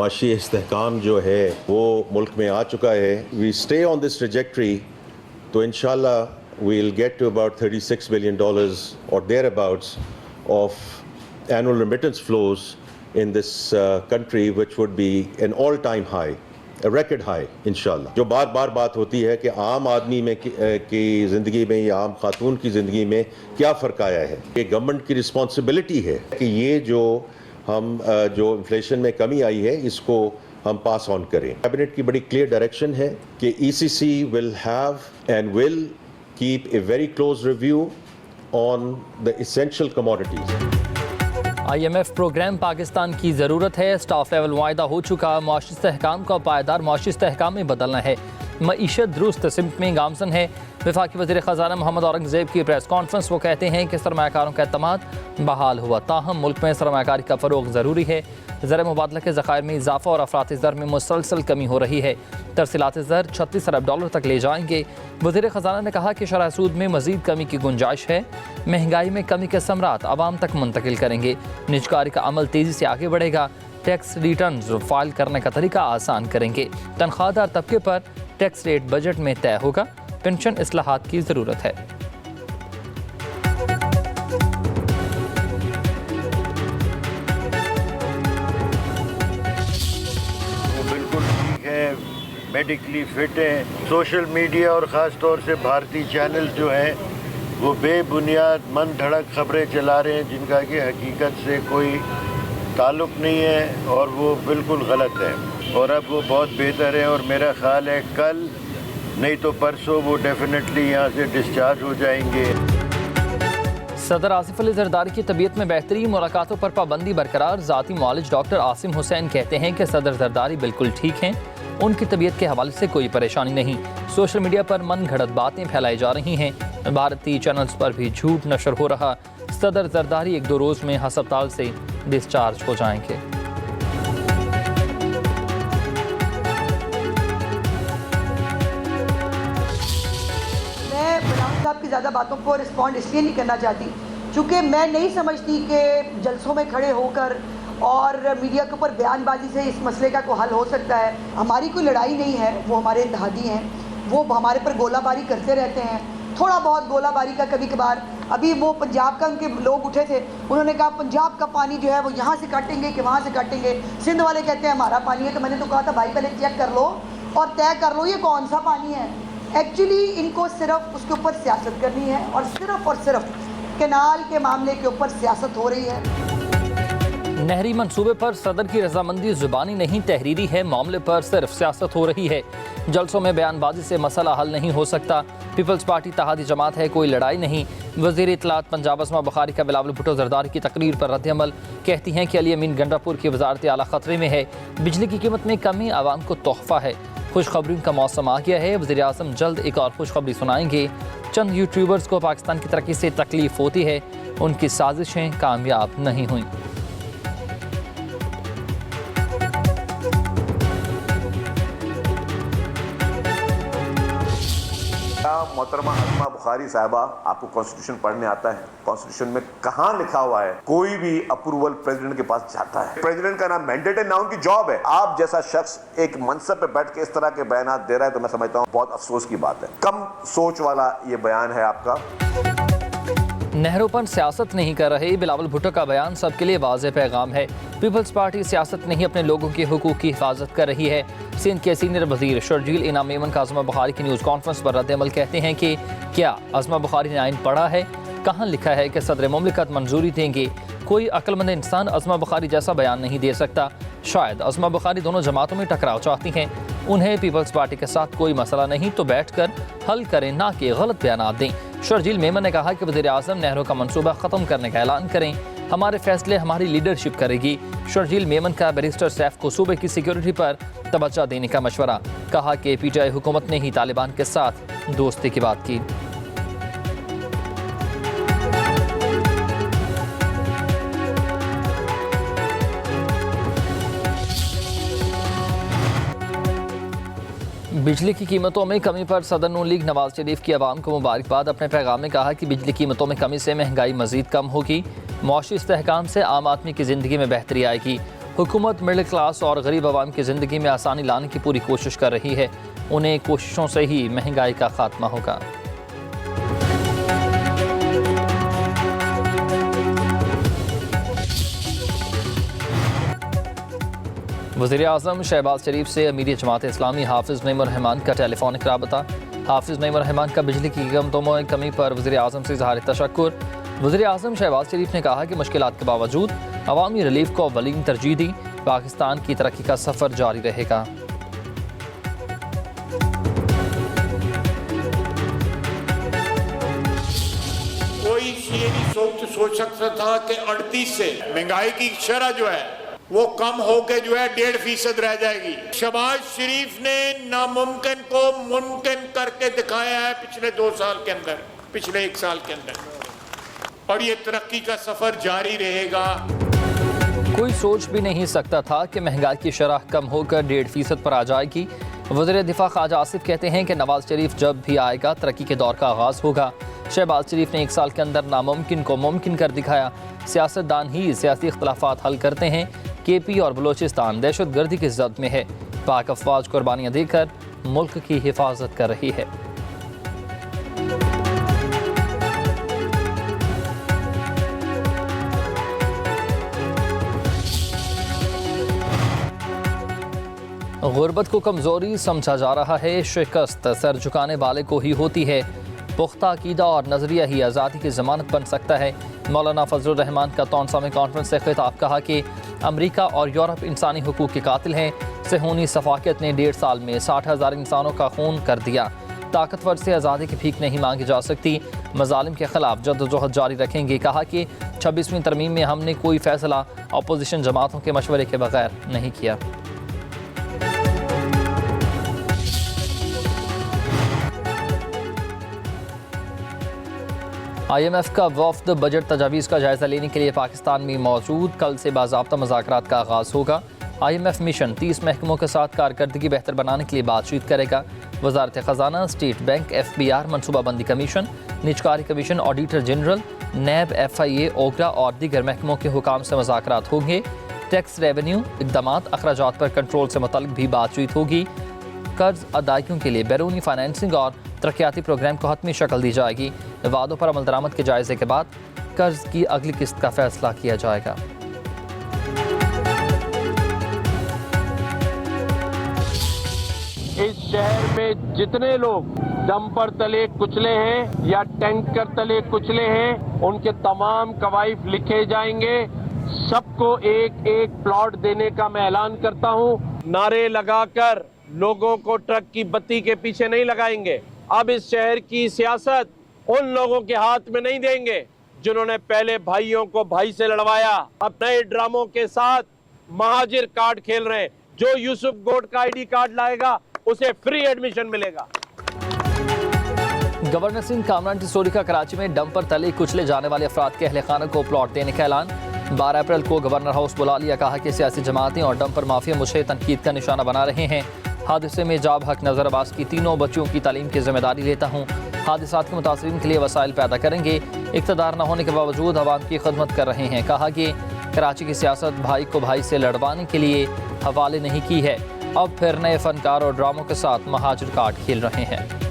मुआशी इस्तेहकाम जो है वो मुल्क में आ चुका है। We stay on this trajectory तो इंशाल्लाह we will get to about $36 billion और thereabouts of annual remittance flows in this country, which would be an all-time high, a record high, इंशाल्लाह। जो बार बात होती है कि आम आदमी में की ज़िंदगी में या आम खातून की ज़िंदगी में क्या फ़र्क आया है, ये गवर्नमेंट की रिस्पॉन्सिबिलिटी है कि ये जो इन्फ्लेशन में कमी आई है इसको हम पास ऑन करें। कैबिनेट की बड़ी क्लियर डायरेक्शन है कि ECC will have and will keep a very close review on the essential commodities। IMF programme Pakistan की ज़रूरत है। स्टाफ लेवल मुआहदा हो चुका। मुआशी इस्तेहकाम का पायदार मुआशी इस्तेहकाम में बदलना है। मईशत दुरुस्त सिमत में गामजन है। वफाकी वज़ीर ख़जाना मोहम्मद औरंगज़ेब की प्रेस कॉन्फ्रेंस। वो कहते हैं कि सरमाकारों का एतमाद बहाल हुआ, ताहम मुल्क में सरमाकारी का फ़रोग़ ज़रूरी है। ज़र मुबादला के ज़खायर में इजाफ़ा और अफराती ज़र में मुसलसल कमी हो रही है। तरसीलात ज़र $36 अरब तक ले जाएंगे। वज़ीर ख़जाना ने कहा कि शरह सूद में मज़ीद कमी की गुंजाइश है। महंगाई में कमी के समरात आवाम तक मुंतकिल करेंगे। निजकारी का अमल तेज़ी से आगे बढ़ेगा। टैक्स रिटर्न्स फाइल करने का तरीका आसान करेंगे। तनख्वाहदार तबके पर टैक्स रेट बजट में तय होगा। पेंशन इस्लाहात की ज़रूरत है। बिल्कुल ठीक है, मेडिकली फिट हैं। सोशल मीडिया और ख़ास तौर से भारतीय चैनल जो हैं वो बेबुनियाद मन धड़क खबरें चला रहे हैं जिनका कि हकीकत से कोई ताल्लुक़ नहीं है और वो बिल्कुल गलत है। और अब वो बहुत बेहतर है और मेरा ख्याल है कल नहीं तो परसों वो डेफिनेटली यहाँ से डिस्चार्ज हो जाएंगे। सदर आसिफ अली जरदारी की तबीयत में बेहतरी, मुलाकातों पर पाबंदी बरकरार। ज़ाती मुआलिज डॉक्टर आसिम हुसैन कहते हैं कि सदर जरदारी बिल्कुल ठीक हैं, उनकी तबीयत के हवाले से कोई परेशानी नहीं। सोशल मीडिया पर मन घड़त बातें फैलाई जा रही हैं। भारतीय चैनल्स पर भी झूठ नशर हो रहा। सदर जरदारी 1-2 रोज़ में अस्पताल से डिस्चार्ज हो जाएंगे। साहब की ज़्यादा बातों को रिस्पॉन्ड इसलिए नहीं करना चाहती क्योंकि मैं नहीं समझती कि जलसों में खड़े होकर और मीडिया के ऊपर बयानबाजी से इस मसले का कोई हल हो सकता है। हमारी कोई लड़ाई नहीं है, वो हमारे इत्तेहादी हैं, वो हमारे पर गोलाबारी करते रहते हैं। थोड़ा बहुत गोलाबारी का कभी कभार, अभी वो पंजाब का उनके लोग उठे थे, उन्होंने कहा पंजाब का पानी जो है वो यहाँ से काटेंगे कि वहाँ से काटेंगे। सिंध वाले कहते हैं हमारा पानी है, तो मैंने तो कहा था भाई पहले चेक कर लो और तय कर लो ये कौन सा पानी है। एक्चुअली इनको सिर्फ उसके ऊपर सियासत करनी है और सिर्फ कैनाल के मामले के ऊपर सियासत हो रही है। नहरी मंसूबे पर सदर की रजामंदी जुबानी नहीं तहरीरी है। मामले पर सिर्फ सियासत हो रही है। जलसों में बयानबाजी से मसला हल नहीं हो सकता। पीपल्स पार्टी इत्तेहादी जमात है, कोई लड़ाई नहीं। वज़ीर इत्तलात पंजाब अस्मा बुखारी का बिलावल भुट्टो जरदारी की तकरीर पर रद्द-ए-अमल। कहती हैं कि अली अमीन गंडापुर की वजारत आला खतरे में है। बिजली की कीमत में कमी आवाम को तोहफा है। खुशखबरी का मौसम आ गया है। वज़ीर आज़म जल्द एक और खुशखबरी सुनाएंगे। चंद यूट्यूबर्स को पाकिस्तान की तरक्की से तकलीफ होती है, उनकी साजिशें कामयाब नहीं हुई। मोहतरमा अस्मा बुखारी साहिबा, आपको कॉन्स्टिट्यूशन पढ़ने आता है? कॉन्स्टिट्यूशन में कहाँ लिखा हुआ है कोई भी अप्रूवल प्रेसिडेंट के पास जाता है? प्रेसिडेंट का ना मैंडेट है ना उनकी जॉब है। आप जैसा शख्स एक मनसब पे बैठ के इस तरह के बयान दे रहा है तो मैं समझता हूँ बहुत अफसोस की बात है। कम सोच वाला ये बयान है आपका। नहरों पर सियासत नहीं कर रहे, बिलावल भुट्टो का बयान सबके लिए वाज़ेह पैगाम है। पीपल्स पार्टी सियासत नहीं अपने लोगों के हुकूक की हिफाजत कर रही है। सिंध के सीनियर वजीर शर्जील इनाम मेमन का अस्मा बुखारी की न्यूज़ कॉन्फ्रेंस पर रद्द-ए-अमल कहते हैं कि क्या अस्मा बुखारी ने आइन पढ़ा है? कहाँ लिखा है कि सदर मुमलिकत मंजूरी देंगे? कोई अक्लमंद इंसान अस्मा बुखारी जैसा बयान नहीं दे सकता। शायद अस्मा बुखारी दोनों जमातों में टकराव चाहती हैं। उन्हें पीपल्स पार्टी के साथ कोई मसला नहीं तो बैठकर हल करें, ना कि गलत बयान दें। शर्जील मेमन ने कहा कि वज़ीर आज़म नहरों का मनसूबा ख़त्म करने का ऐलान करें। हमारे फैसले हमारी लीडरशिप करेगी। शर्जील मेमन का बैरिस्टर सैफ को सूबे की सिक्योरिटी पर तवज्जो देने का मशवरा। कहा कि PTI हुकूमत ने ही तालिबान के साथ दोस्ती की बात की। बिजली की कीमतों में कमी पर सदर नून लीग नवाज शरीफ की आवाम को मुबारकबाद। अपने पैगाम में कहा कि बिजली कीमतों में कमी से महंगाई मजीद कम होगी। मुआशी इस्तेहकाम से आम आदमी की ज़िंदगी में बेहतरी आएगी। हुकूमत मिडिल क्लास और गरीब आवाम की ज़िंदगी में आसानी लाने की पूरी कोशिश कर रही है। उन्हें कोशिशों से ही महंगाई का खात्मा होगा। वज़ीर आज़म शहबाज शरीफ से अमीर जमात इस्लामी हाफिज़ नईमुर रहमान का टेलीफोनिक राबता। हाफिज़ नईमुर रहमान का बिजली की कीमतों में कमी पर वज़ीर आज़म से इज़हार तशक्कुर। वज़ीर आज़म शहबाज शरीफ ने कहा कि मुश्किलात के बावजूद अवामी रिलीफ को अव्वलीन तरजीह दी। पाकिस्तान की तरक्की का सफ़र जारी रहेगा। कोई ये नहीं सोच सकता था कि 38 से महंगाई की शरह जो है वो कम होकर जो है 1.5% रह जाएगी। शहबाज शरीफ ने नामुमकिन को मुमकिन करके दिखाया है पिछले 2 साल के अंदर, पिछले 1 साल के अंदर, और ये तरक्की का सफर जारी रहेगा। कोई सोच भी नहीं सकता था कि महंगाई की शरह कम होकर 1.5% पर आ जाएगी। वज़ीर दिफा ख्वाजा आसिफ कहते हैं कि नवाज शरीफ जब भी आएगा तरक्की के दौर का आगाज़ होगा। शहबाज शरीफ ने 1 साल के अंदर नामुमकिन को मुमकिन कर दिखाया। सियासतदान ही सियासी इख्तलाफात हल करते हैं। KP और बलोचिस्तान दहशत गर्दी की जद में है। पाक अफवाज कुर्बानियाँ देकर मुल्क की हिफाजत कर रही है। गुर्बत को कमज़ोरी समझा जा रहा है। शिकस्त सर झुकाने वाले को ही होती है। पुख्ता अकीदा और नज़रिया ही आज़ादी की ज़मानत बन सकता है। मौलाना फजलुर रहमान का तौनसा में कॉन्फ्रेंस से खिताब। कहा कि अमरीका और यूरोप इंसानी हुकूक के कातिल हैं। सेहूनी सफाकियत ने 1.5 साल में 60,000 इंसानों का खून कर दिया। ताकतवर से आज़ादी की भीख नहीं मांगी जा सकती। मजालिम के खिलाफ जद्दोजहद जारी रखेंगे। कहा कि 26वीं तरमीम में हमने कोई फैसला अपोजिशन जमातों के मशवरे के बगैर नहीं किया। IMF का वफ़द बजट तजावीज़ का जायज़ा लेने के लिए पाकिस्तान में मौजूद। कल से बाज़ाब्ता मुज़ाकरात का आगाज़ होगा। IMF मिशन 30 महकमों के साथ कारकर्दगी बेहतर बनाने के लिए बातचीत करेगा। वज़ारत ख़जाना, स्टेट बैंक, FBR, मनसूबाबंदी कमीशन, निजकारी commission, auditor general, NAB, FIA, OGRA और दीगर महकमों के हुकाम से मुज़ाकरात होंगे। टैक्स रेवेन्यू इक़दामात, अखराजात पर कंट्रोल से मुतल्लिक़ भी बातचीत होगी। कर्ज अदायगियों के लिए बैरूनी फाइनेंसिंग और तरक्याती प्रोग्राम को हतमी शक्ल दी जाएगी। वादों पर अमल दरामद के जायजे के बाद कर्ज की अगली किस्त का फैसला किया जाएगा। इस शहर में जितने लोग डंपर तले कुचले हैं या टैंकर तले कुचले हैं, उनके तमाम कवायद लिखे जाएंगे। सबको एक एक प्लॉट देने का मैं ऐलान करता हूं। नारे लगाकर लोगों को ट्रक की बत्ती के पीछे नहीं लगाएंगे। अब इस शहर की सियासत उन लोगों के हाथ में नहीं देंगे जिन्होंने पहले भाइयों को भाई से लड़वाया। अब नए ड्रामों के साथ महाजिर कार्ड खेल रहे हैं। जो यूसुफ गोड का ID कार्ड लाएगा उसे फ्री एडमिशन मिलेगा। गवर्नर सिंह कामरान टिसोरी का कराची में डंपर तले कुचले जाने वाले अफराद के अहले खाना को प्लॉट देने का ऐलान। 12 अप्रैल को गवर्नर हाउस बुला लिया। कहा कि सियासी जमातें और डंपर माफिया मुझे तनकीद का निशाना बना रहे हैं। हादसे में जाब हक नजर अब्बास की 3 बच्चियों की तालीम की जिम्मेदारी लेता हूँ। हादसात के मुतासरीन के लिए वसाइल पैदा करेंगे। इक़्तिदार न होने के बावजूद अवाम की खिदमत कर रहे हैं। कहा कि कराची की सियासत भाई को भाई से लड़वाने के लिए हवाले नहीं की है। अब फिर नए फनकार और ड्रामों के साथ महाजिर कार्ड खेल रहे हैं।